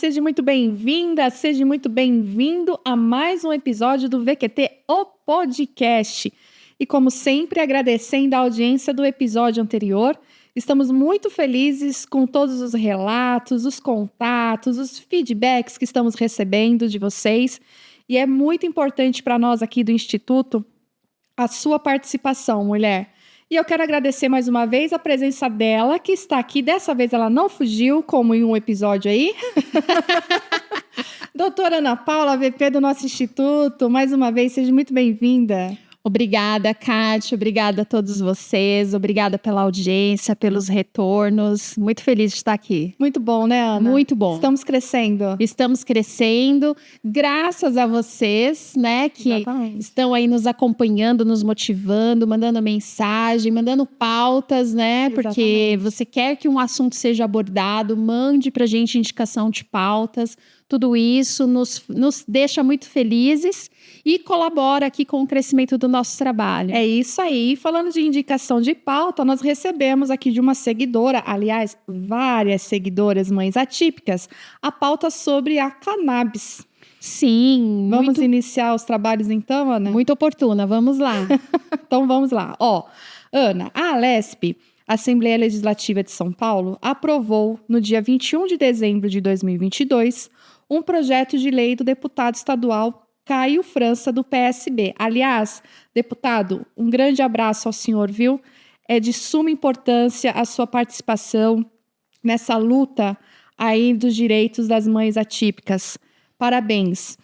seja muito bem-vinda, seja muito bem-vindo a mais um episódio do VQT, o podcast. E como sempre, agradecendo a audiência do episódio anterior, estamos muito felizes com todos os relatos, os contatos, os feedbacks que estamos recebendo de vocês. E é muito importante para nós aqui do Instituto a sua participação, mulher. E eu quero agradecer mais uma vez a presença dela, que está aqui. Dessa vez ela não fugiu, como em um episódio aí. Doutora Ana Paula, VP do nosso Instituto, mais uma vez, seja muito bem-vinda. Obrigada, Kátia. Obrigada a todos vocês. Obrigada pela audiência, pelos retornos. Muito feliz de estar aqui. Muito bom, né, Ana? Muito bom. Estamos crescendo. Estamos crescendo, graças a vocês, né, que estão aí nos acompanhando, nos motivando, mandando mensagem, mandando pautas, né, porque você quer que um assunto seja abordado, mande pra gente indicação de pautas. Tudo isso nos deixa muito felizes e colabora aqui com o crescimento do nosso trabalho. É isso aí. Falando de indicação de pauta, nós recebemos aqui de uma seguidora, aliás, várias seguidoras mães atípicas, a pauta sobre a cannabis. Sim. Vamos iniciar os trabalhos então, Ana? Muito oportuna, vamos lá. Então vamos lá. Ana, a Alesp, Assembleia Legislativa de São Paulo, aprovou no dia 21 de dezembro de 2022 um projeto de lei do deputado estadual Caio França, do PSB. Aliás, deputado, um grande abraço ao senhor, viu? É de suma importância a sua participação nessa luta aí dos direitos das mães atípicas. Parabéns.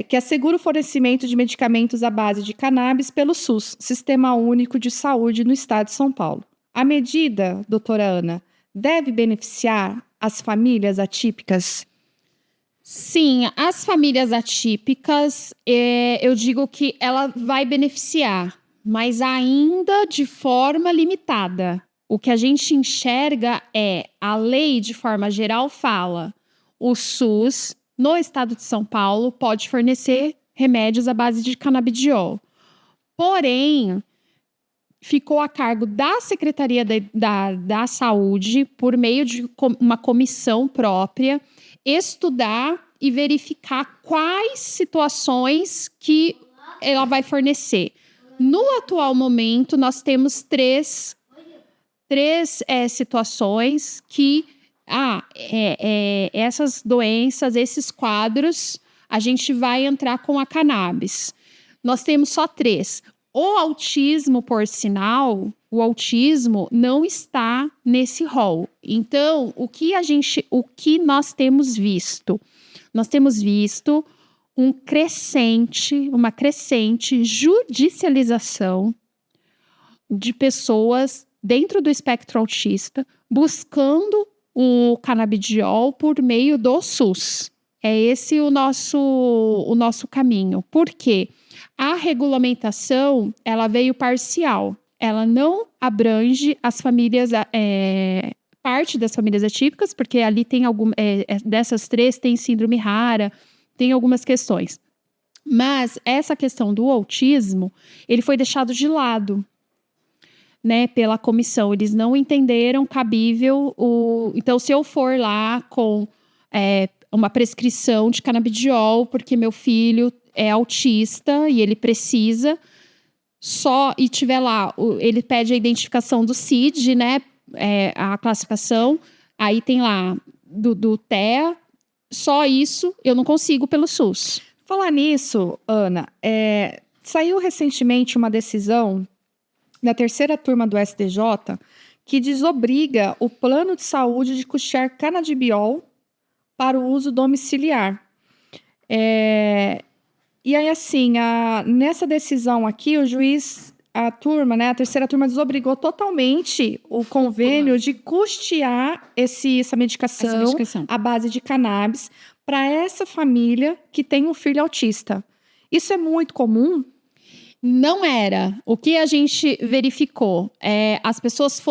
Que assegura o fornecimento de medicamentos à base de cannabis pelo SUS, Sistema Único de Saúde no Estado de São Paulo. A medida, doutora Ana, deve beneficiar as famílias atípicas? Sim, as famílias atípicas, eu digo que ela vai beneficiar, mas ainda de forma limitada. O que a gente enxerga a lei, de forma geral, fala: o SUS, no estado de São Paulo, pode fornecer remédios à base de canabidiol. Porém, ficou a cargo da Secretaria da Saúde, por meio de uma comissão própria, estudar e verificar quais situações que ela vai fornecer. No atual momento, nós temos três situações que essas doenças, esses quadros, a gente vai entrar com a cannabis. Nós temos só 3. O autismo, por sinal, o autismo não está nesse rol. Então, o que nós temos visto? Nós temos visto uma crescente judicialização de pessoas dentro do espectro autista buscando o canabidiol por meio do SUS. É esse o nosso caminho. Por quê? A regulamentação, ela veio parcial. Ela não abrange as famílias, parte das famílias atípicas, porque ali tem dessas 3 tem síndrome rara, tem algumas questões. Mas essa questão do autismo, ele foi deixado de lado, né, pela comissão. Eles não entenderam cabível Então, se eu for lá com uma prescrição de canabidiol, porque meu filho é autista e ele precisa, e tiver lá, ele pede a identificação do CID, né, a classificação, aí tem lá do TEA, só isso eu não consigo pelo SUS. Falar nisso, Ana, saiu recentemente uma decisão da 3ª turma do STJ que desobriga o plano de saúde de custear canabidiol para o uso domiciliar. E aí, assim, nessa decisão aqui, o juiz, a 3ª turma desobrigou totalmente o convênio de custear essa medicação à base de cannabis para essa família que tem um filho autista. Isso é muito comum? Não era. O que a gente verificou, as pessoas,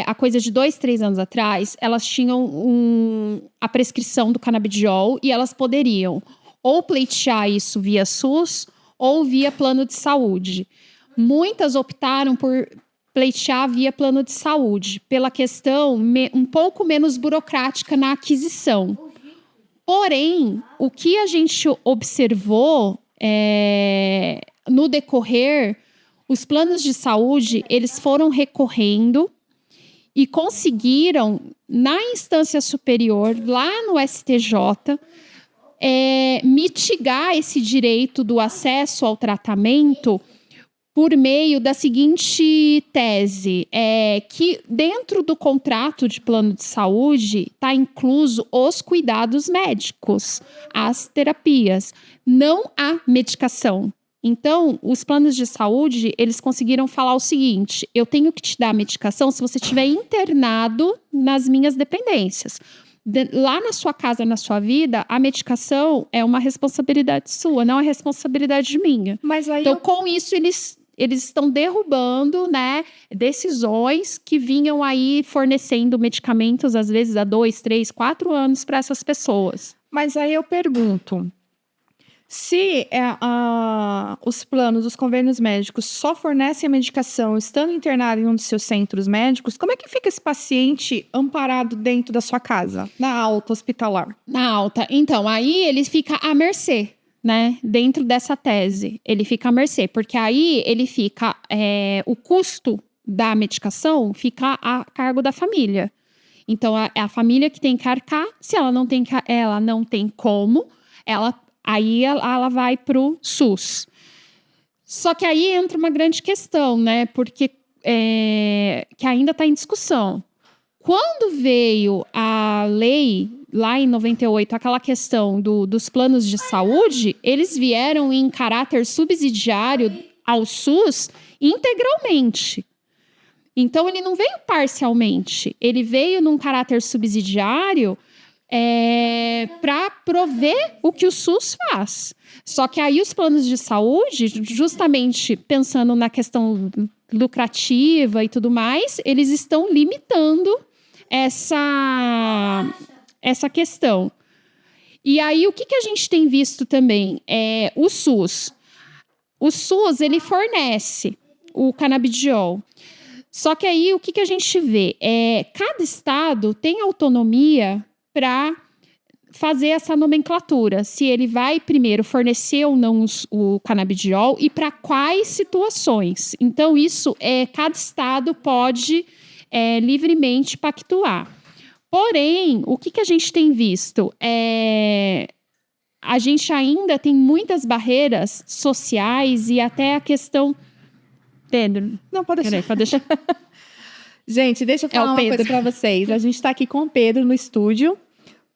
há coisa de 2, 3 anos atrás, elas tinham a prescrição do canabidiol e elas poderiam ou pleitear isso via SUS ou via plano de saúde. Muitas optaram por pleitear via plano de saúde, pela questão um pouco menos burocrática na aquisição. Porém, o que a gente observou no decorrer, os planos de saúde, eles foram recorrendo e conseguiram, na instância superior, lá no STJ, mitigar esse direito do acesso ao tratamento por meio da seguinte tese, que dentro do contrato de plano de saúde está incluso os cuidados médicos, as terapias, não a medicação. Então, os planos de saúde, eles conseguiram falar o seguinte: eu tenho que te dar a medicação se você estiver internado nas minhas dependências. Lá na sua casa, na sua vida, a medicação é uma responsabilidade sua, não é responsabilidade minha. Mas aí então, com isso, eles estão derrubando, né, decisões que vinham aí fornecendo medicamentos, às vezes, há 2, 3, 4 anos para essas pessoas. Mas aí eu pergunto, se os planos, os convênios médicos só fornecem a medicação estando internado em um dos seus centros médicos, como é que fica esse paciente amparado dentro da sua casa, na alta hospitalar? Na alta. Então, aí ele fica à mercê, né? Dentro dessa tese, ele fica à mercê, porque aí ele fica, o custo da medicação fica a cargo da família. Então, é a família que tem que arcar. Se ela não tem como, aí ela vai para o SUS. Só que aí entra uma grande questão, né? Porque que ainda está em discussão. Quando veio a lei, lá em 98, aquela questão dos planos de saúde, eles vieram em caráter subsidiário ao SUS integralmente. Então, ele não veio parcialmente. Ele veio num caráter subsidiário para prover o que o SUS faz. Só que aí os planos de saúde, justamente pensando na questão lucrativa e tudo mais, eles estão limitando essa questão. E aí o que a gente tem visto também é o SUS. O SUS, ele fornece o canabidiol. Só que aí o que a gente vê? Cada estado tem autonomia para fazer essa nomenclatura, se ele vai primeiro fornecer ou não o canabidiol e para quais situações. Então, isso cada estado pode livremente pactuar. Porém, o que a gente tem visto? A gente ainda tem muitas barreiras sociais e até a questão... Pedro? Não, pode deixar. Peraí, pode deixar. Gente, deixa eu falar uma coisa para vocês. A gente está aqui com o Pedro no estúdio.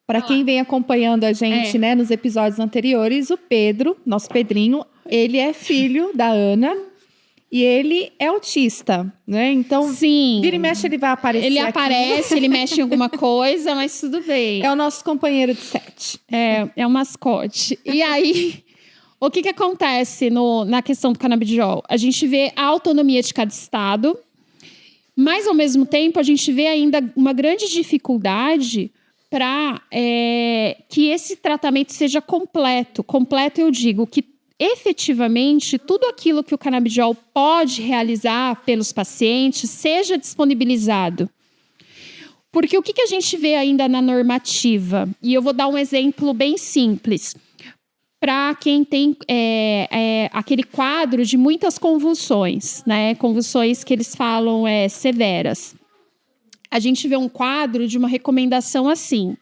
Para quem vem acompanhando a gente, né, nos episódios anteriores, o Pedro, nosso Pedrinho, ele é filho da Ana e ele é autista, né? Então, sim, vira e mexe, ele vai aparecer. Ele aqui. aparece, ele mexe em alguma coisa, mas tudo bem. É o nosso companheiro de set. É um mascote. E aí, o que acontece na questão do canabidiol? A gente vê a autonomia de cada estado, mas, ao mesmo tempo, a gente vê ainda uma grande dificuldade para que esse tratamento seja completo. Completo, eu digo, que efetivamente tudo aquilo que o canabidiol pode realizar pelos pacientes seja disponibilizado. Porque o que a gente vê ainda na normativa? E eu vou dar um exemplo bem simples. Para quem tem aquele quadro de muitas convulsões, né? Convulsões que eles falam severas. A gente vê um quadro de uma recomendação assim.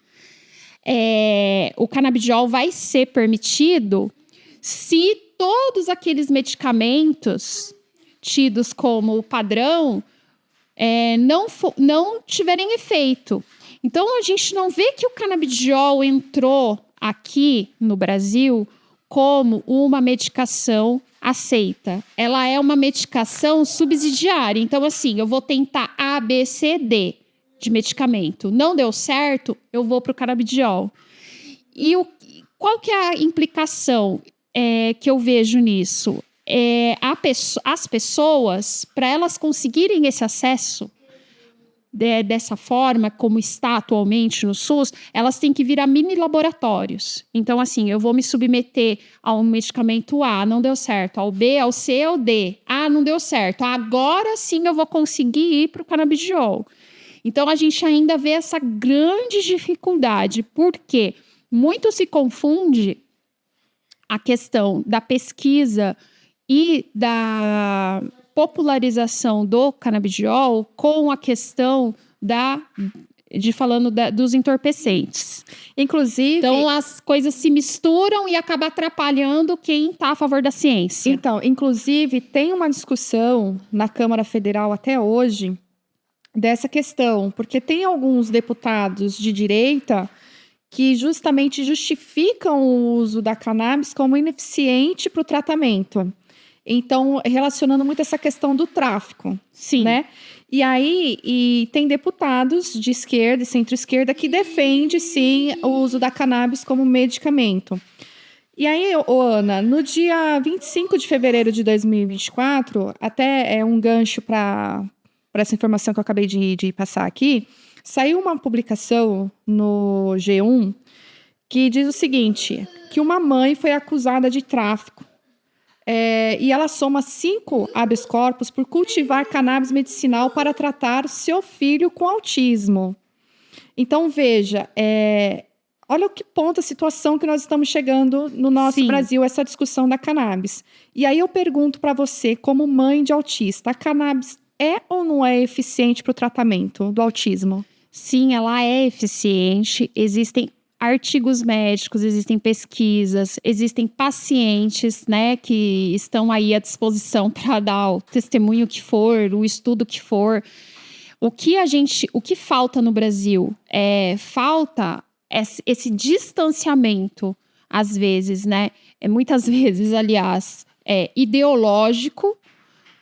O canabidiol vai ser permitido se todos aqueles medicamentos tidos como padrão não tiverem efeito. Então, a gente não vê que o canabidiol entrou aqui no Brasil como uma medicação aceita. Ela é uma medicação subsidiária. Então, assim, eu vou tentar A, B, C, D de medicamento. Não deu certo, eu vou para o canabidiol. E qual que é a implicação que eu vejo nisso? As pessoas, para elas conseguirem esse acesso, dessa forma, como está atualmente no SUS, elas têm que virar mini laboratórios. Então, assim, eu vou me submeter ao medicamento A, não deu certo, ao B, ao C, ao D. Ah, não deu certo. Agora sim eu vou conseguir ir para o canabidiol. Então, a gente ainda vê essa grande dificuldade, porque muito se confunde a questão da pesquisa e da popularização do canabidiol com a questão dos entorpecentes. Inclusive... Então, as coisas se misturam e acaba atrapalhando quem está a favor da ciência. Então, inclusive, tem uma discussão na Câmara Federal até hoje dessa questão, porque tem alguns deputados de direita que justamente justificam o uso da cannabis como ineficiente para o tratamento. Então, relacionando muito essa questão do tráfico. Sim. Né? E aí, tem deputados de esquerda e centro-esquerda que defendem, sim, o uso da cannabis como medicamento. E aí, Ana, no dia 25 de fevereiro de 2024, até é um gancho para essa informação que eu acabei de passar aqui, saiu uma publicação no G1 que diz o seguinte, que uma mãe foi acusada de tráfico. E ela soma 5 habeas corpus por cultivar cannabis medicinal para tratar seu filho com autismo. Então, veja, olha o que ponto a situação que nós estamos chegando no nosso Sim. Brasil, essa discussão da cannabis. E aí eu pergunto para você, como mãe de autista, a cannabis é ou não é eficiente para o tratamento do autismo? Sim, ela é eficiente. Existem artigos médicos, existem pesquisas, existem pacientes, né, que estão aí à disposição para dar o testemunho que for, o estudo que for. O que falta no Brasil? Falta esse distanciamento, às vezes, né? Muitas vezes, aliás, ideológico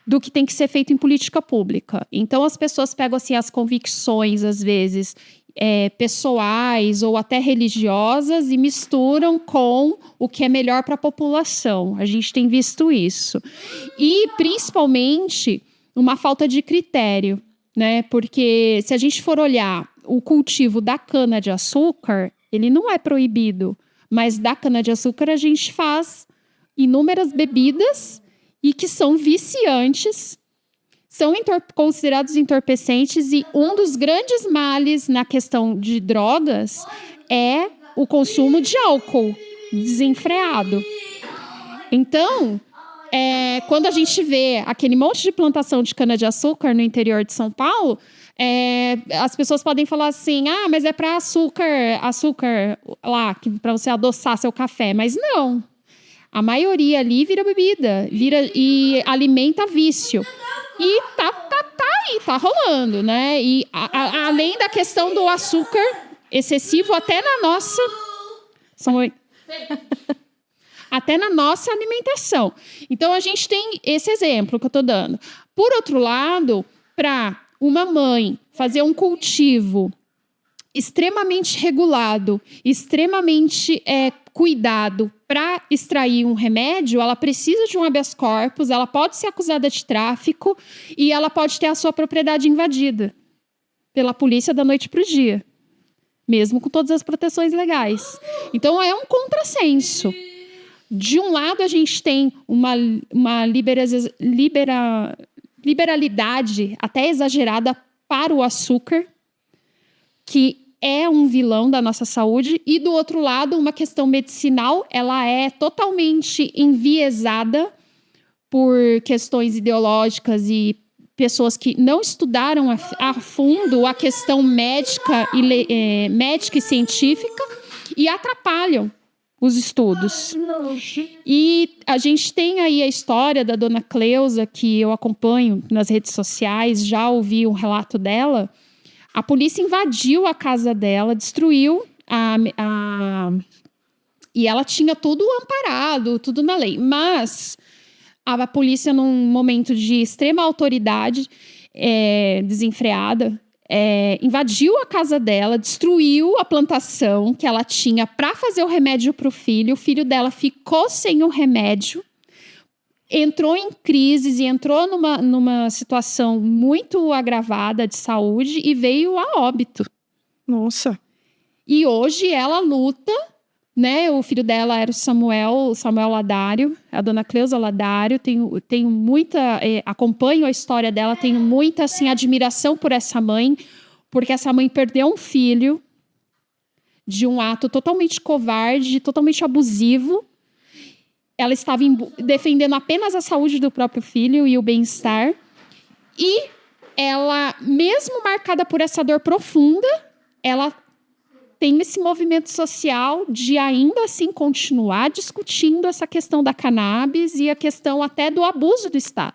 do que tem que ser feito em política pública. Então, as pessoas pegam assim, as convicções, às vezes, pessoais ou até religiosas e misturam com o que é melhor para a população. A gente tem visto isso. E, principalmente, uma falta de critério, né? Porque se a gente for olhar o cultivo da cana-de-açúcar, ele não é proibido, mas da cana-de-açúcar a gente faz inúmeras bebidas e que são viciantes, são considerados entorpecentes, e um dos grandes males na questão de drogas é o consumo de álcool desenfreado. Então, quando a gente vê aquele monte de plantação de cana-de-açúcar no interior de São Paulo, as pessoas podem falar assim, mas é para açúcar lá, para você adoçar seu café. Mas não. A maioria ali vira bebida, e alimenta vício. E tá rolando, né? E além da questão do açúcar excessivo, até na nossa... até na nossa alimentação. Então, a gente tem esse exemplo que eu estou dando. Por outro lado, para uma mãe fazer um cultivo extremamente regulado, extremamente cuidado para extrair um remédio, ela precisa de um habeas corpus, ela pode ser acusada de tráfico e ela pode ter a sua propriedade invadida pela polícia da noite para o dia, mesmo com todas as proteções legais. Então, é um contrassenso. De um lado, a gente tem uma liberalidade até exagerada para o açúcar, que é um vilão da nossa saúde, e do outro lado, uma questão medicinal, ela é totalmente enviesada por questões ideológicas e pessoas que não estudaram a fundo a questão médica e científica e atrapalham os estudos. E a gente tem aí a história da dona Cleusa, que eu acompanho nas redes sociais, já ouvi um relato dela. A polícia invadiu a casa dela, destruiu e ela tinha tudo amparado, tudo na lei. Mas a polícia, num momento de extrema autoridade desenfreada, invadiu a casa dela, destruiu a plantação que ela tinha para fazer o remédio para o filho. O filho dela ficou sem o remédio. entrou em crises e entrou numa situação muito agravada de saúde e veio a óbito. Nossa. E hoje ela luta, né? O filho dela era o Samuel Ladário, a dona Cleusa Ladário. Tenho muita... acompanho a história dela, tenho muita assim, admiração por essa mãe, porque essa mãe perdeu um filho de um ato totalmente covarde, totalmente abusivo. Ela estava defendendo apenas a saúde do próprio filho e o bem-estar. E ela, mesmo marcada por essa dor profunda, ela tem esse movimento social de ainda assim continuar discutindo essa questão da cannabis e a questão até do abuso do Estado.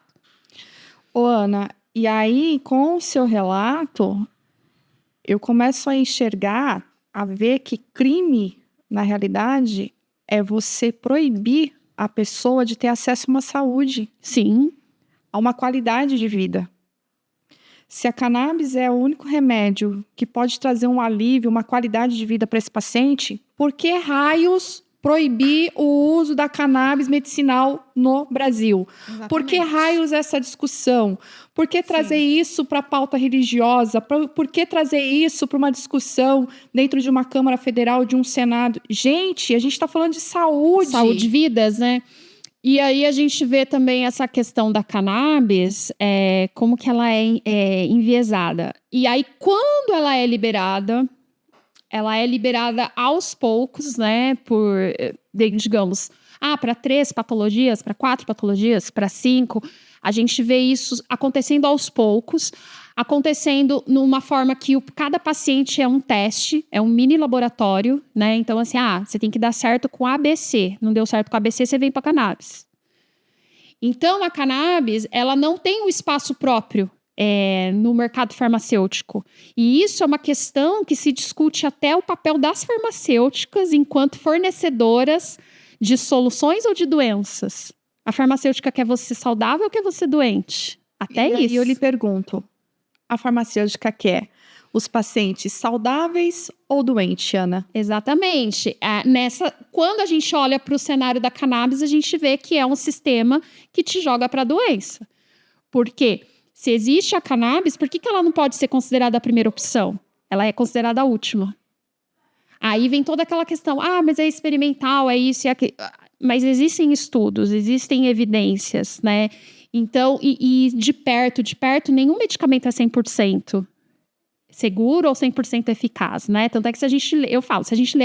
Ô, Ana, e aí, com o seu relato, eu começo a enxergar, a ver que crime, na realidade, é você proibir a pessoa de ter acesso a uma saúde. Sim. A uma qualidade de vida. Se a cannabis é o único remédio que pode trazer um alívio, uma qualidade de vida para esse paciente, por que raios proibir o uso da cannabis medicinal no Brasil? Exatamente. Por que raios essa discussão? Por que trazer isso para a pauta religiosa? Por que trazer isso para uma discussão dentro de uma Câmara Federal, de um Senado? Gente, a gente está falando de saúde. Saúde de vidas, né? E aí a gente vê também essa questão da cannabis, como que ela é enviesada. E aí, quando ela é liberada aos poucos, né? Digamos, para 3 patologias, para 4 patologias, para 5. A gente vê isso acontecendo aos poucos, acontecendo numa forma que cada paciente é um teste, é um mini laboratório, né? Então, assim, você tem que dar certo com ABC. Não deu certo com ABC, você vem para cannabis. Então, a cannabis, ela não tem um espaço próprio no mercado farmacêutico. E isso é uma questão que se discute até o papel das farmacêuticas enquanto fornecedoras de soluções ou de doenças. A farmacêutica quer você saudável ou quer você doente? Até isso. E eu lhe pergunto, a farmacêutica quer os pacientes saudáveis ou doentes, Ana? Exatamente. Quando a gente olha para o cenário da cannabis, a gente vê que é um sistema que te joga para a doença. Por quê? Se existe a cannabis, por que ela não pode ser considerada a primeira opção? Ela é considerada a última. Aí vem toda aquela questão, mas é experimental, é isso e aquilo. Mas existem estudos, existem evidências, né? Então, e de perto, nenhum medicamento é 100% seguro ou 100% eficaz, né? Tanto é que se a gente lê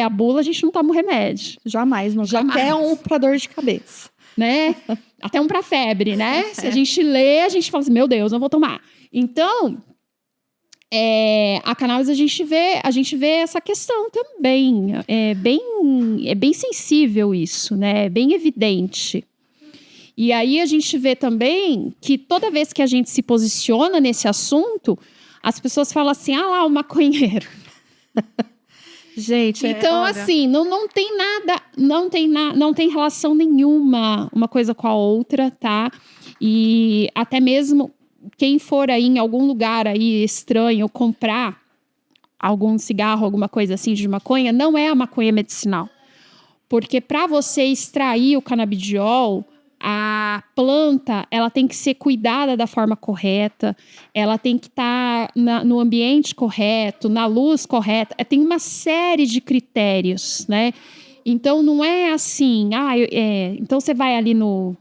a bula, a gente não toma o remédio. Jamais, não. Até um para dor de cabeça. Né? Até um para febre, né? Se a gente lê, a gente fala assim, meu Deus, não vou tomar. Então, a cannabis a gente vê essa questão também. É bem sensível isso, né? É bem evidente. E aí a gente vê também que toda vez que a gente se posiciona nesse assunto, as pessoas falam assim, lá o maconheiro. Gente, então, assim, não tem nada, não tem relação nenhuma uma coisa com a outra, tá? E até mesmo quem for aí em algum lugar aí estranho comprar algum cigarro, alguma coisa assim de maconha, não é a maconha medicinal. Porque para você extrair o canabidiol, a planta, ela tem que ser cuidada da forma correta, ela tem que estar no ambiente correto, na luz correta. Tem uma série de critérios, né? Então, não é assim, então você vai ali no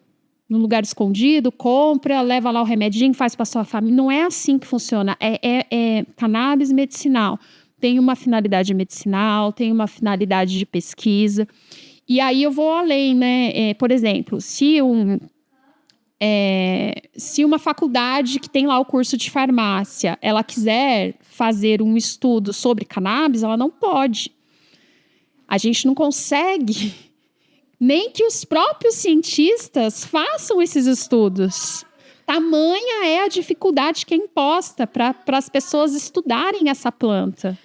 lugar escondido, compra, leva lá o remedinho, faz para sua família. Não é assim que funciona. É cannabis medicinal. Tem uma finalidade medicinal, tem uma finalidade de pesquisa. E aí eu vou além, né? Por exemplo, se uma faculdade que tem lá o curso de farmácia, ela quiser fazer um estudo sobre cannabis, ela não pode. A gente não consegue nem que os próprios cientistas façam esses estudos. Tamanha é a dificuldade que é imposta para as pessoas estudarem essa planta.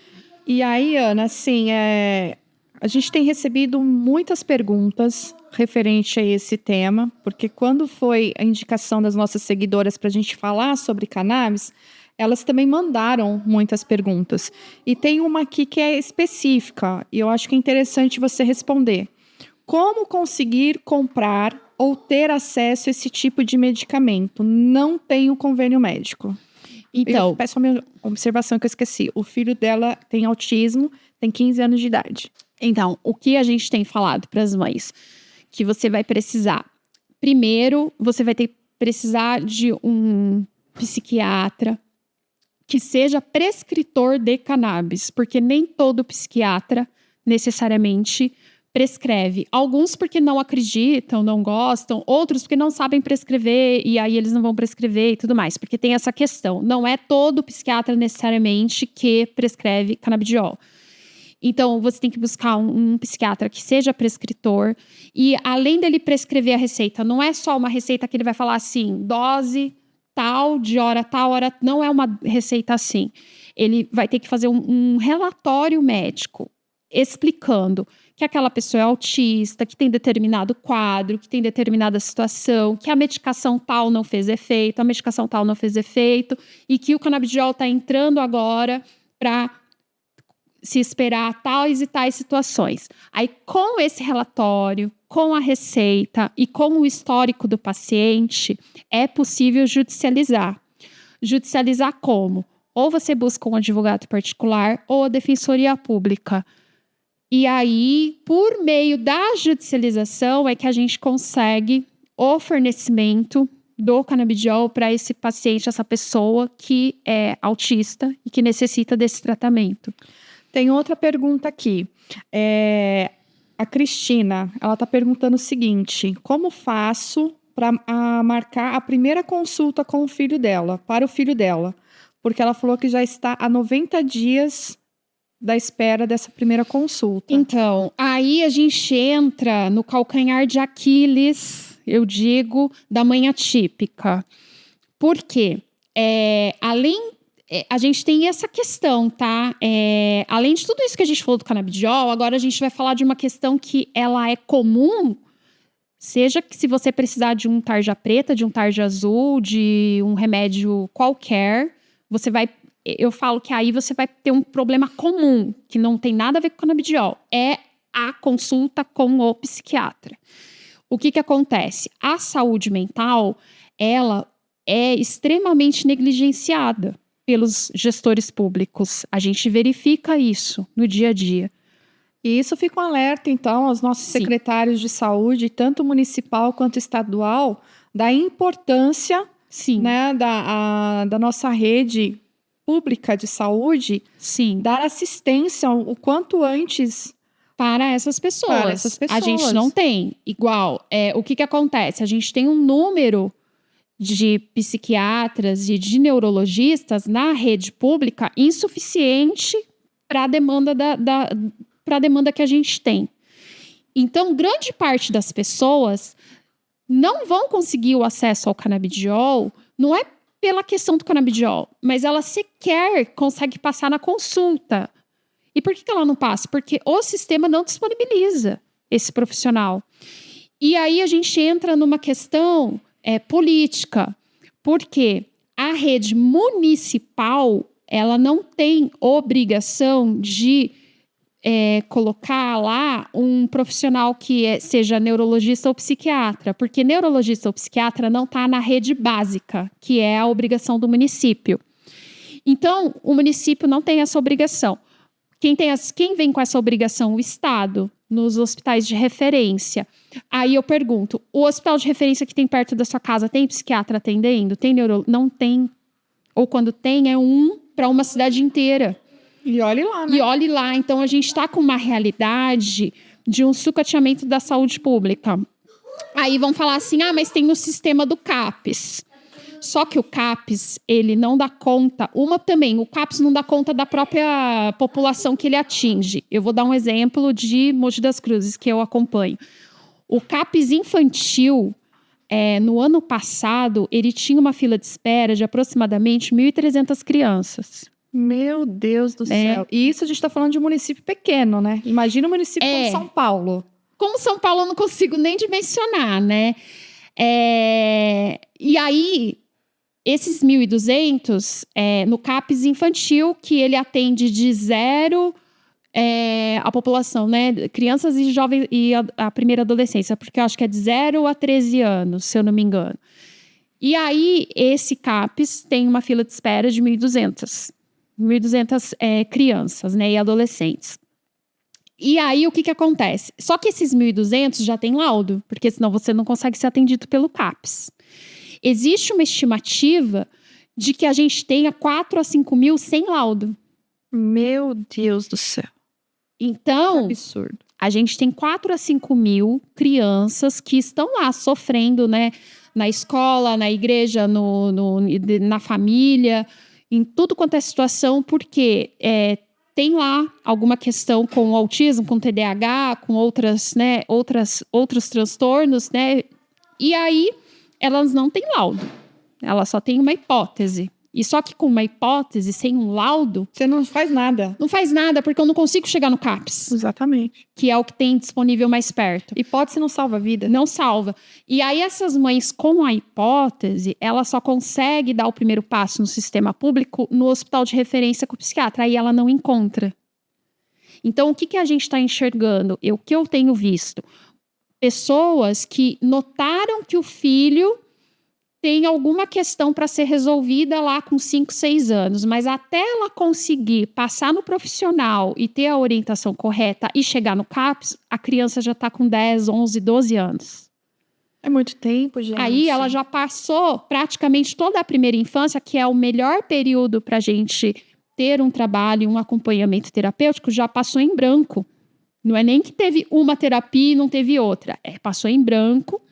E aí, Ana, assim, a gente tem recebido muitas perguntas referente a esse tema, porque quando foi a indicação das nossas seguidoras para a gente falar sobre cannabis, elas também mandaram muitas perguntas. E tem uma aqui que é específica, e eu acho que é interessante você responder. Como conseguir comprar ou ter acesso a esse tipo de medicamento? Não tenho convênio médico. Então, Eu peço uma observação que eu esqueci. O filho dela tem autismo, tem 15 anos de idade. Então, o que a gente tem falado para as mães? Que você vai precisar. Primeiro, você vai precisar de um psiquiatra que seja prescritor de cannabis, porque nem todo psiquiatra necessariamente prescreve. Alguns porque não acreditam, não gostam, outros porque não sabem prescrever e aí eles não vão prescrever e tudo mais, porque tem essa questão. Não é todo psiquiatra necessariamente que prescreve canabidiol. Então, você tem que buscar um psiquiatra que seja prescritor e, além dele prescrever a receita, não é só uma receita que ele vai falar assim, dose tal, de hora tal, hora... Não é uma receita assim. Ele vai ter que fazer um relatório médico explicando que aquela pessoa é autista, que tem determinado quadro, que tem determinada situação, que a medicação tal não fez efeito, a medicação tal não fez efeito e que o canabidiol está entrando agora para se esperar tais e tais situações. Aí, com esse relatório, com a receita e com o histórico do paciente, é possível judicializar. Judicializar como? Ou você busca um advogado particular ou a defensoria pública. E aí, por meio da judicialização, é que a gente consegue o fornecimento do canabidiol para esse paciente, essa pessoa que é autista e que necessita desse tratamento. Tem outra pergunta aqui. A Cristina, ela está perguntando o seguinte: como faço para marcar a primeira consulta com o filho dela, para o filho dela? Porque ela falou que já está há 90 dias da espera dessa primeira consulta. Então, aí a gente entra no calcanhar de Aquiles, eu digo, da mãe atípica. Por quê? A gente tem essa questão, tá? Além de tudo isso que a gente falou do canabidiol, agora a gente vai falar de uma questão que ela é comum, seja que se você precisar de um tarja preta, de um tarja azul, de um remédio qualquer, eu falo que aí você vai ter um problema comum, que não tem nada a ver com canabidiol. É a consulta com o psiquiatra. O que acontece? A saúde mental, ela é extremamente negligenciada pelos gestores públicos. A gente verifica isso no dia a dia. E isso fica um alerta, então, aos nossos secretários de saúde, tanto municipal quanto estadual, da importância né, da nossa rede pública de saúde, dar assistência o quanto antes para essas pessoas. A gente não tem. Igual, o que acontece? A gente tem um número de psiquiatras e de neurologistas na rede pública insuficiente para a demanda para a demanda que a gente tem. Então, grande parte das pessoas não vão conseguir o acesso ao canabidiol, não é pela questão do canabidiol, mas ela sequer consegue passar na consulta. E por que ela não passa? Porque o sistema não disponibiliza esse profissional. E aí a gente entra numa questão política, porque a rede municipal ela não tem obrigação de colocar lá um profissional que seja neurologista ou psiquiatra, porque neurologista ou psiquiatra não está na rede básica, que é a obrigação do município. Então, o município não tem essa obrigação. Quem vem com essa obrigação? O Estado, nos hospitais de referência. Aí eu pergunto, o hospital de referência que tem perto da sua casa tem psiquiatra atendendo? Não tem. Ou quando tem, é um para uma cidade inteira. E olhe lá, né? E olhe lá. Então, a gente está com uma realidade de um sucateamento da saúde pública. Aí vão falar assim, mas tem o sistema do CAPES. Só que o CAPES, ele não dá conta. O CAPES não dá conta da própria população que ele atinge. Eu vou dar um exemplo de Mogi das Cruzes, que eu acompanho. O CAPES infantil, no ano passado, ele tinha uma fila de espera de aproximadamente 1.300 crianças. Meu Deus do céu. E isso a gente está falando de um município pequeno, né? Imagina um município como São Paulo. Como São Paulo, eu não consigo nem dimensionar, né? E aí, esses 1.200, no CAPES infantil, que ele atende de 0 a população, né? Crianças e jovens e a primeira adolescência, porque eu acho que é de 0 a 13 anos, se eu não me engano. E aí, esse CAPS tem uma fila de espera de 1.200 crianças, né, e adolescentes. E aí, o que acontece? Só que esses 1.200 já tem laudo, porque senão você não consegue ser atendido pelo CAPS. Existe uma estimativa de que a gente tenha 4 a 5 mil sem laudo. Meu Deus do céu. Então, Que absurdo. a gente tem 4 a 5 mil crianças que estão lá sofrendo, né? Na escola, na igreja, na família, em tudo quanto é situação, porque tem lá alguma questão com o autismo, com TDAH, com outros transtornos, né? E aí, elas não têm laudo. Elas só têm uma hipótese. E só que com uma hipótese, sem um laudo... Você não faz nada. Não faz nada, porque eu não consigo chegar no CAPS. Exatamente. Que é o que tem disponível mais perto. Hipótese não salva a vida. Não salva. E aí essas mães com a hipótese, ela só consegue dar o primeiro passo no sistema público no hospital de referência com o psiquiatra. Aí ela não encontra. Então, o que a gente está enxergando? O que eu tenho visto? Pessoas que notaram que o filho tem alguma questão para ser resolvida lá com 5, 6 anos, mas até ela conseguir passar no profissional e ter a orientação correta e chegar no CAPS, a criança já está com 10, 11, 12 anos. É muito tempo, gente. Aí ela já passou praticamente toda a primeira infância, que é o melhor período para a gente ter um trabalho, um acompanhamento terapêutico, já passou em branco. Não é nem que teve uma terapia e não teve outra. Passou em branco,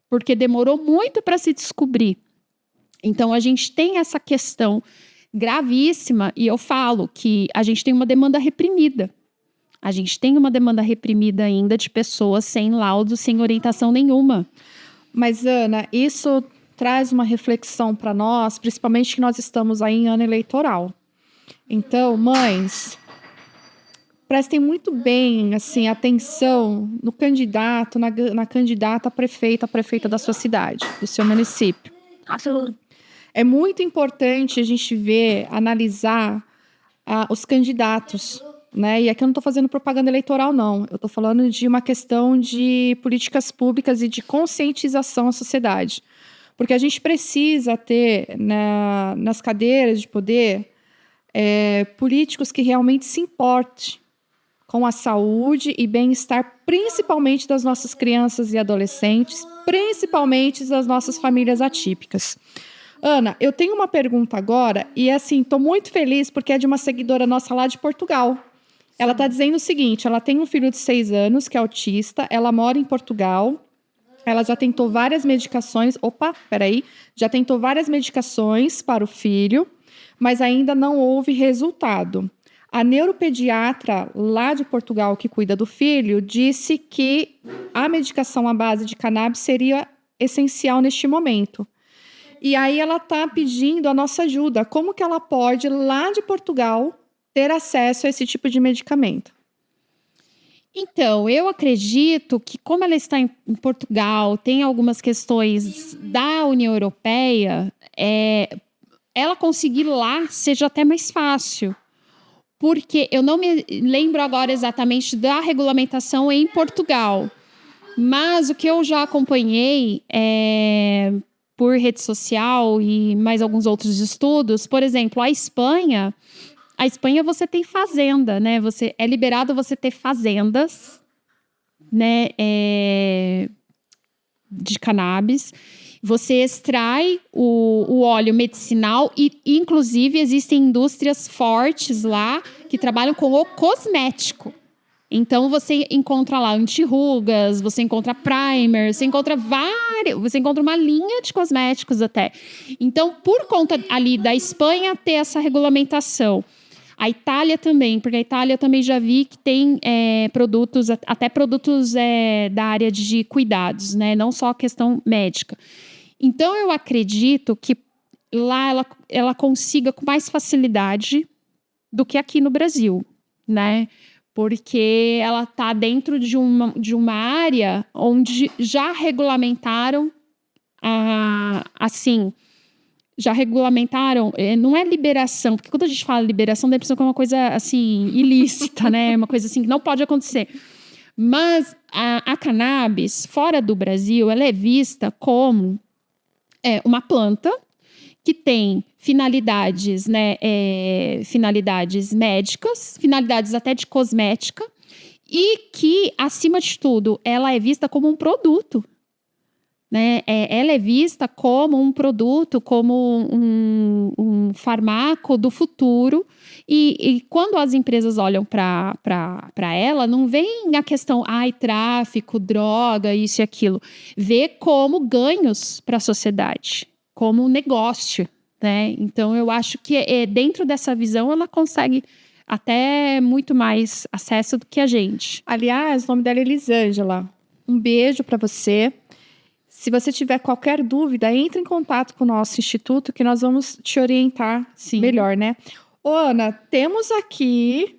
porque demorou muito para se descobrir. Então, a gente tem essa questão gravíssima, e eu falo que a gente tem uma demanda reprimida. A gente tem uma demanda reprimida ainda de pessoas sem laudo, sem orientação nenhuma. Mas, Ana, isso traz uma reflexão para nós, principalmente que nós estamos aí em ano eleitoral. Então, mães, prestem muito bem, assim, atenção no candidato, na candidata a prefeita da sua cidade, do seu município. É muito importante a gente ver, analisar os candidatos, né? E aqui eu não estou fazendo propaganda eleitoral, não. Eu estou falando de uma questão de políticas públicas e de conscientização à sociedade. Porque a gente precisa ter nas cadeiras de poder políticos que realmente se importem com a saúde e bem-estar, principalmente das nossas crianças e adolescentes, principalmente das nossas famílias atípicas. Ana, eu tenho uma pergunta agora e, assim, estou muito feliz porque é de uma seguidora nossa lá de Portugal. Ela está dizendo o seguinte, ela tem um filho de 6 anos que é autista, ela mora em Portugal, ela já tentou várias medicações, já tentou várias medicações para o filho, mas ainda não houve resultado. A neuropediatra lá de Portugal, que cuida do filho, disse que a medicação à base de cannabis seria essencial neste momento. E aí ela está pedindo a nossa ajuda. Como que ela pode, lá de Portugal, ter acesso a esse tipo de medicamento? Então, eu acredito que como ela está em Portugal, tem algumas questões da União Europeia, ela conseguir lá seja até mais fácil. Porque eu não me lembro agora exatamente da regulamentação em Portugal. Mas o que eu já acompanhei por rede social e mais alguns outros estudos, por exemplo, a Espanha você tem fazenda, né? É liberado você ter fazendas, né? De cannabis. Você extrai o óleo medicinal e, inclusive, existem indústrias fortes lá que trabalham com o cosmético. Então, você encontra lá anti-rugas, você encontra primer, você encontra uma linha de cosméticos até. Então, por conta ali da Espanha ter essa regulamentação, a Itália também, porque a Itália também já vi que tem produtos da área de cuidados, né? Não só a questão médica. Então, eu acredito que lá ela consiga com mais facilidade do que aqui no Brasil, né? Porque ela está dentro de uma área onde já regulamentaram, assim, já regulamentaram, não é liberação, porque quando a gente fala liberação, dá a impressão que é uma coisa assim, ilícita, né? Uma coisa assim que não pode acontecer. Mas a cannabis, fora do Brasil, ela é vista como uma planta que tem finalidades, né? Finalidades médicas, finalidades até de cosmética, e que, acima de tudo, ela é vista como um produto. Né? Ela é vista como um produto, como um fármaco do futuro. E quando as empresas olham para ela, não vem a questão, tráfico, droga, isso e aquilo. Vê como ganhos para a sociedade, como um negócio. Né? Então, eu acho que dentro dessa visão, ela consegue até muito mais acesso do que a gente. Aliás, o nome dela é Elisângela. Um beijo para você. Se você tiver qualquer dúvida, entre em contato com o nosso instituto que nós vamos te orientar melhor, né? Ô, Ana, temos aqui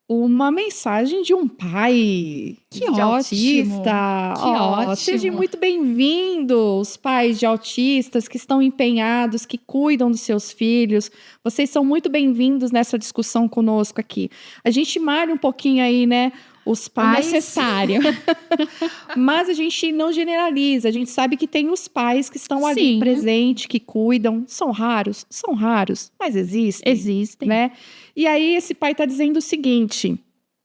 uma mensagem de um pai de autista. Que ótimo! Sejam muito bem-vindos, pais de autistas que estão empenhados, que cuidam dos seus filhos. Vocês são muito bem-vindos nessa discussão conosco aqui. A gente malha um pouquinho aí, né? Os pais. É necessário. Mas a gente não generaliza. A gente sabe que tem os pais que estão ali presentes, que cuidam. São raros? São raros, mas existem. Existem. Né? E aí esse pai está dizendo o seguinte.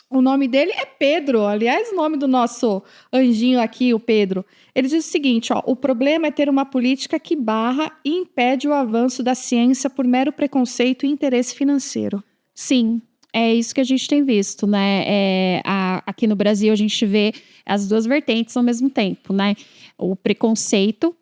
O nome dele é Pedro. Aliás, o nome do nosso anjinho aqui, o Pedro. Ele diz o seguinte, o problema é ter uma política que barra e impede o avanço da ciência por mero preconceito e interesse financeiro. Sim. É isso que a gente tem visto, né? Aqui no Brasil, a gente vê as duas vertentes ao mesmo tempo, né? O preconceito,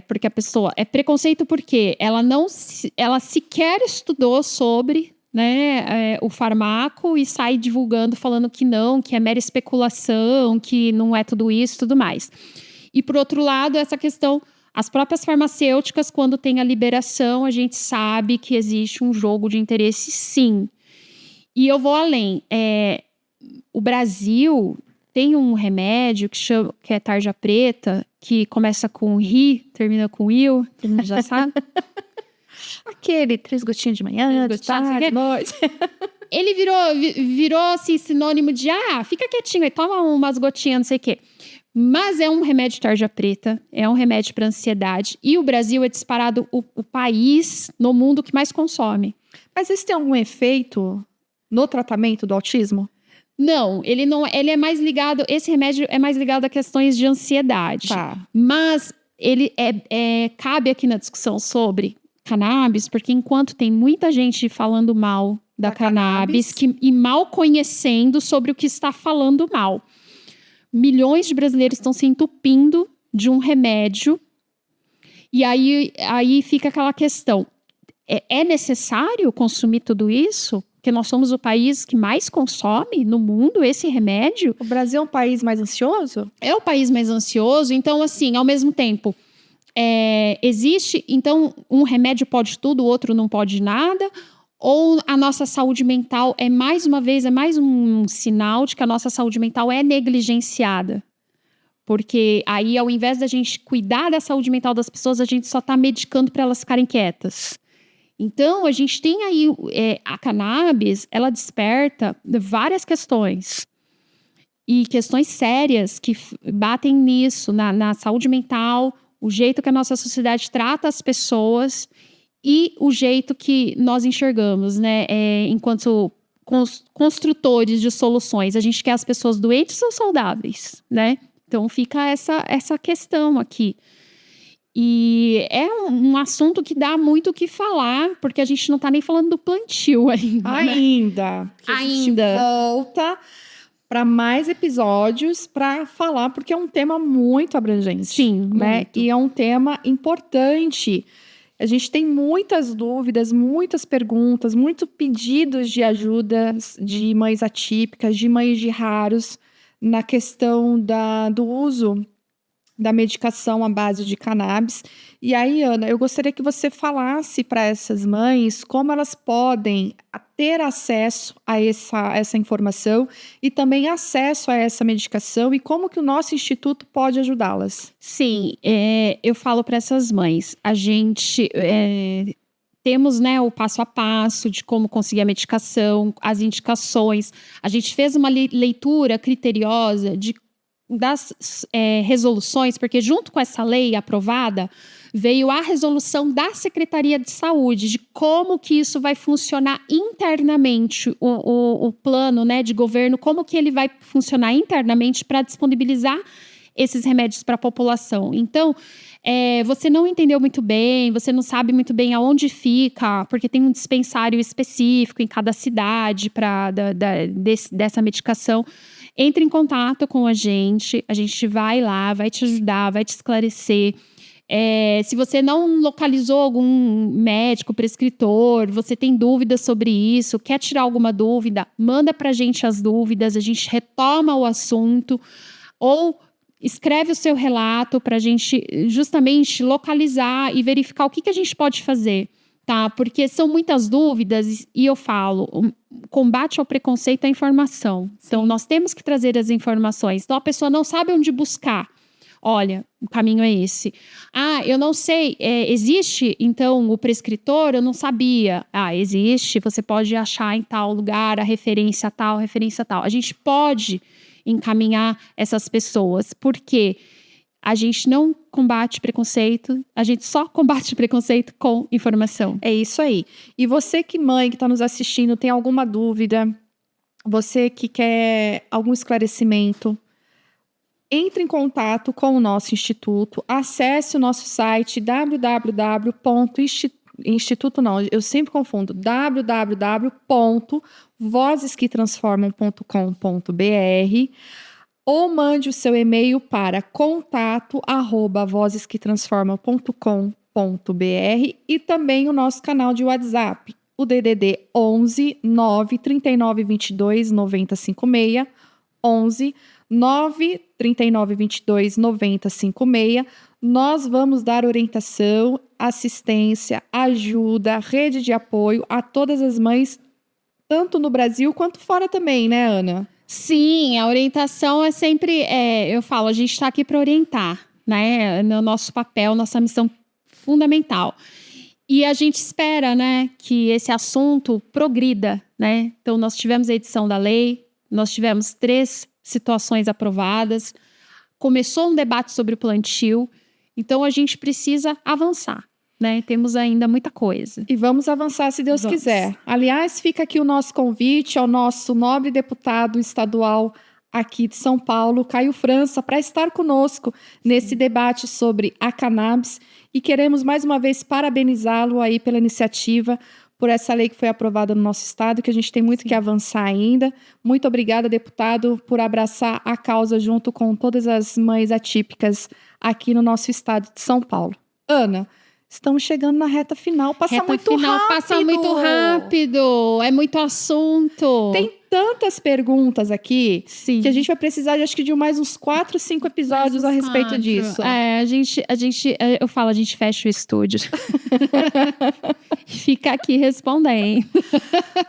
porque a pessoa... É preconceito porque ela sequer estudou sobre, né, o fármaco e sai divulgando, falando que não, que é mera especulação, que não é tudo isso e tudo mais. E, por outro lado, essa questão... As próprias farmacêuticas, quando tem a liberação, a gente sabe que existe um jogo de interesse, sim. E eu vou além. O Brasil tem um remédio que é tarja preta, que começa com ri, termina com il, todo mundo já sabe. Aquele 3 gotinhas de manhã, de tarde, de noite. Ele virou assim, sinônimo de, fica quietinho aí, toma umas gotinhas, não sei o quê. Mas é um remédio tarja preta, é um remédio para ansiedade. E o Brasil é disparado o país no mundo que mais consome. Mas isso tem algum efeito no tratamento do autismo? Não, ele é mais ligado, esse remédio é mais ligado a questões de ansiedade. Tá. Mas ele cabe aqui na discussão sobre cannabis, porque enquanto tem muita gente falando mal da cannabis e mal conhecendo sobre o que está falando mal, milhões de brasileiros estão se entupindo de um remédio, e aí fica aquela questão, é necessário consumir tudo isso? Porque nós somos o país que mais consome no mundo esse remédio. O Brasil é um país mais ansioso? É o país mais ansioso. Então, assim, ao mesmo tempo, existe... Então, um remédio pode tudo, o outro não pode nada. Ou a nossa saúde mental mais um sinal de que a nossa saúde mental é negligenciada. Porque aí, ao invés da gente cuidar da saúde mental das pessoas, a gente só está medicando para elas ficarem quietas. Então, a gente tem aí a cannabis, ela desperta várias questões. E questões sérias que batem nisso, na saúde mental, o jeito que a nossa sociedade trata as pessoas e o jeito que nós enxergamos, né? Enquanto construtores de soluções. A gente quer as pessoas doentes ou saudáveis, né? Então, fica essa questão aqui. E é um assunto que dá muito o que falar, porque a gente não está nem falando do plantio ainda. Ainda. A gente volta para mais episódios para falar, porque é um tema muito abrangente. Sim, né? muito. E é um tema importante. A gente tem muitas dúvidas, muitas perguntas, muitos pedidos de ajuda de mães atípicas, de mães de raros, na questão do uso da medicação à base de cannabis. E aí, Ana, eu gostaria que você falasse para essas mães como elas podem ter acesso a essa informação e também acesso a essa medicação e como que o nosso instituto pode ajudá-las. Sim, eu falo para essas mães, a gente temos, né, o passo a passo de como conseguir a medicação, as indicações. A gente fez uma leitura criteriosa das resoluções, porque junto com essa lei aprovada, veio a resolução da Secretaria de Saúde, de como que isso vai funcionar internamente, o plano, né, de governo, como que ele vai funcionar internamente para disponibilizar esses remédios para a população. Então, você não entendeu muito bem, você não sabe muito bem aonde fica, porque tem um dispensário específico em cada cidade dessa medicação. Entre em contato com a gente vai lá, vai te ajudar, vai te esclarecer. Se você não localizou algum médico, prescritor, você tem dúvidas sobre isso, quer tirar alguma dúvida, manda pra gente as dúvidas, a gente retoma o assunto, ou escreve o seu relato para a gente justamente localizar e verificar o que a gente pode fazer, tá? Porque são muitas dúvidas e eu falo, o combate ao preconceito é a informação. Então, nós temos que trazer as informações. Então, a pessoa não sabe onde buscar. Olha, o caminho é esse. Eu não sei, existe, então, o prescritor? Eu não sabia. Existe, você pode achar em tal lugar a referência tal, referência tal. A gente pode encaminhar essas pessoas, porque a gente não combate preconceito, a gente só combate preconceito com informação. É isso aí. E você mãe que está nos assistindo, tem alguma dúvida, você que quer algum esclarecimento, entre em contato com o nosso instituto, acesse o nosso site www.vozesquetransformam.com.br ou mande o seu e-mail para contato@vozesquetransformam.com.br e também o nosso canal de WhatsApp, o DDD 11 9 39 22 90 56, 11 9 39 22 90 56. Nós vamos dar orientação, assistência, ajuda, rede de apoio a todas as mães, tanto no Brasil quanto fora também, né, Ana? Sim, a orientação é sempre, eu falo, a gente está aqui para orientar, né? No nosso papel, nossa missão fundamental. E a gente espera, né, que esse assunto progrida, né? Então, nós tivemos a edição da lei, nós tivemos 3 situações aprovadas, começou um debate sobre o plantio, então a gente precisa avançar, né? Temos ainda muita coisa. E vamos avançar se Deus quiser. Aliás, fica aqui o nosso convite ao nosso nobre deputado estadual aqui de São Paulo, Caio França, para estar conosco nesse debate sobre a cannabis. E queremos mais uma vez parabenizá-lo aí pela iniciativa, por essa lei que foi aprovada no nosso estado, que a gente tem muito que avançar ainda. Muito obrigada, deputado, por abraçar a causa junto com todas as mães atípicas aqui no nosso estado de São Paulo. Ana, estamos chegando na reta final. Passa muito rápido. É muito assunto. Tem tantas perguntas aqui. Sim. Que a gente vai precisar de mais uns 4, 5 episódios a respeito disso. Eu falo, a gente fecha o estúdio. Fica aqui respondendo.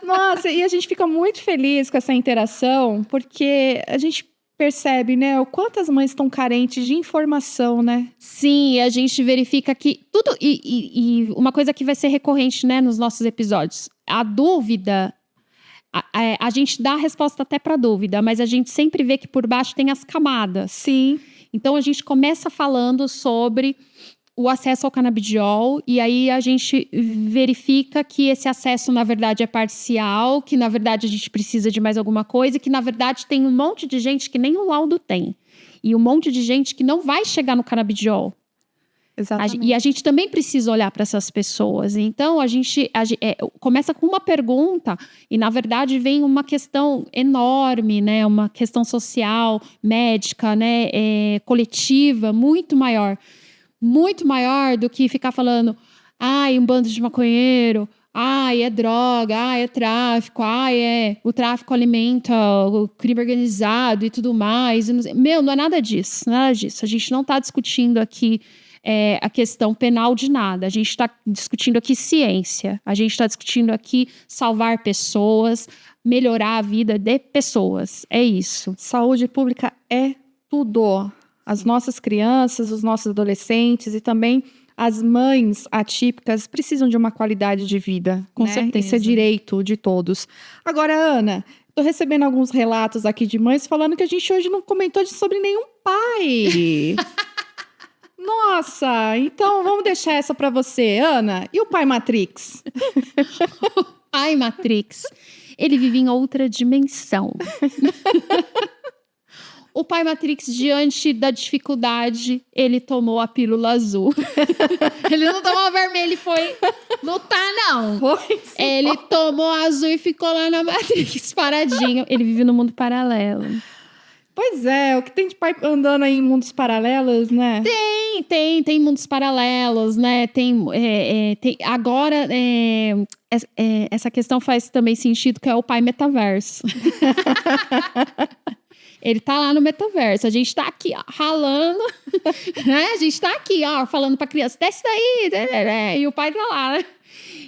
Nossa, e a gente fica muito feliz com essa interação, porque a gente percebe, né, o quanto as mães estão carentes de informação, né? Sim, a gente verifica que tudo... E uma coisa que vai ser recorrente, né, nos nossos episódios. A dúvida... A gente dá a resposta até para dúvida, mas a gente sempre vê que por baixo tem as camadas. Sim. Então, a gente começa falando sobre o acesso ao canabidiol e aí a gente verifica que esse acesso, na verdade, é parcial, que, na verdade, a gente precisa de mais alguma coisa, que, na verdade, tem um monte de gente que nem o laudo tem. E um monte de gente que não vai chegar no canabidiol. Exatamente. E a gente também precisa olhar para essas pessoas. Então, a gente começa com uma pergunta e, na verdade, vem uma questão enorme, né? Uma questão social, médica, né? Coletiva, muito maior. Muito maior do que ficar falando um bando de maconheiro, Ai, é droga, ai, é tráfico, ai, o tráfico alimenta o crime organizado e tudo mais. Meu, não é nada disso, nada disso. A gente não está discutindo aqui a questão penal de nada. A gente está discutindo aqui ciência. A gente está discutindo aqui salvar pessoas, melhorar a vida de pessoas. É isso. Saúde pública é tudo. As nossas crianças, os nossos adolescentes e também as mães atípicas precisam de uma qualidade de vida. Com né? certeza. Isso é direito de todos. Agora, Ana, tô recebendo alguns relatos aqui de mães falando que a gente hoje não comentou sobre nenhum pai. Nossa, então vamos deixar essa para você, Ana. E o pai Matrix? Ai, Matrix. Ele vive em outra dimensão. O pai Matrix, diante da dificuldade, ele tomou a pílula azul. Ele não tomou a vermelha e foi lutar, não. Ele tomou a azul e ficou lá na Matrix, paradinho. Ele vive no mundo paralelo. Pois é, o que tem de pai andando aí em mundos paralelos, né? Tem mundos paralelos, né? Agora, essa questão faz também sentido, que é o pai metaverso. Ele tá lá no metaverso, a gente tá aqui, ó, ralando, né? A gente tá aqui, ó, falando pra criança, desce daí, e o pai tá lá, né?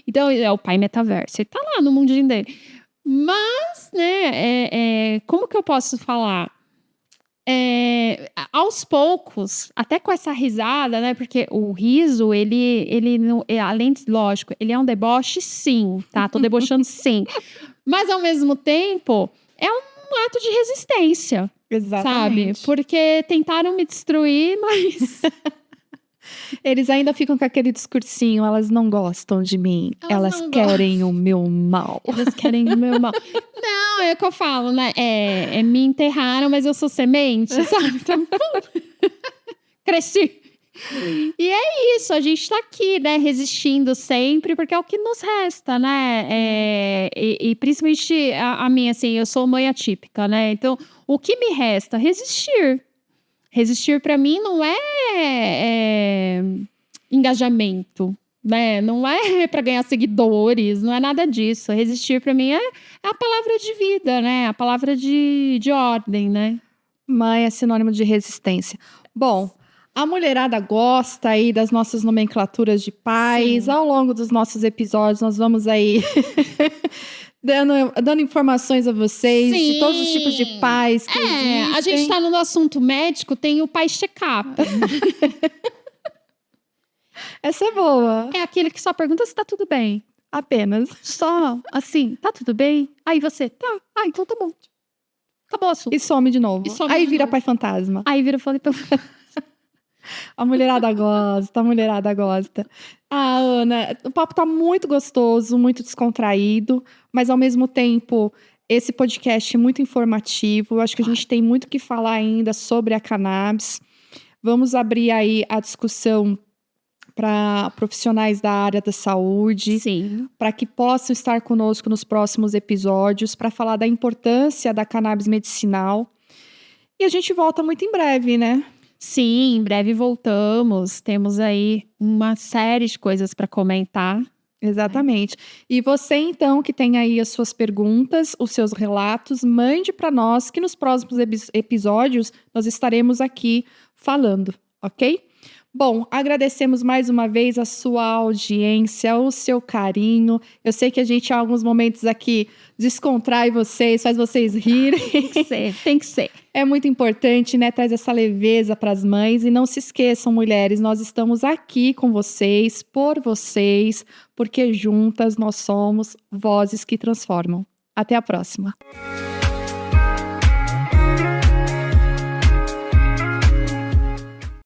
Então, é o pai metaverso, ele tá lá no mundinho dele. Mas, né, como que eu posso falar? Aos poucos, até com essa risada, né? Porque o riso, ele não, além de, lógico, ele é um deboche, sim, tá? Tô debochando, sim. Mas, ao mesmo tempo, é um ato de resistência. Exatamente. Sabe? Porque tentaram me destruir, mas... Eles ainda ficam com aquele discursinho, elas não gostam de mim, elas querem o meu mal. Elas querem o meu mal. Não, é o que eu falo, né? Me enterraram, mas eu sou semente, sabe? Então, cresci. E é isso, a gente tá aqui, né? Resistindo sempre, porque é o que nos resta, né? E principalmente a mim, assim, eu sou mãe atípica, né? Então, o que me resta? Resistir. Resistir para mim não é engajamento, né? Não é para ganhar seguidores, não é nada disso. Resistir para mim é a palavra de vida, né? A palavra de ordem, né? Mãe é sinônimo de resistência. Bom, a mulherada gosta aí das nossas nomenclaturas de pais. Sim. Ao longo dos nossos episódios, nós vamos aí dando informações a vocês. Sim. De todos os tipos de pais que existem. A gente tá no assunto médico, tem o pai check-up. Essa é boa. É aquele que só pergunta se tá tudo bem. Apenas. Só, assim, tá tudo bem? Aí você, tá. Ah, então tá bom. Acabou o assunto. E some de novo. Aí vira pai fantasma. Aí vira pai fantasma. A mulherada gosta, a mulherada gosta. Ah, Ana, o papo tá muito gostoso, muito descontraído, mas ao mesmo tempo, esse podcast é muito informativo. Eu acho que a gente tem muito o que falar ainda sobre a cannabis. Vamos abrir aí a discussão para profissionais da área da saúde, para que possam estar conosco nos próximos episódios, para falar da importância da cannabis medicinal. E a gente volta muito em breve, né? Sim, em breve voltamos. Temos aí uma série de coisas para comentar. Exatamente. E você, então, que tem aí as suas perguntas, os seus relatos, mande para nós, que nos próximos episódios nós estaremos aqui falando, ok? Bom, agradecemos mais uma vez a sua audiência, o seu carinho. Eu sei que a gente, em alguns momentos aqui, descontrai vocês, faz vocês rirem. Tem que ser. É muito importante, né? Traz essa leveza para as mães. E não se esqueçam, mulheres, nós estamos aqui com vocês, por vocês, porque juntas nós somos vozes que transformam. Até a próxima.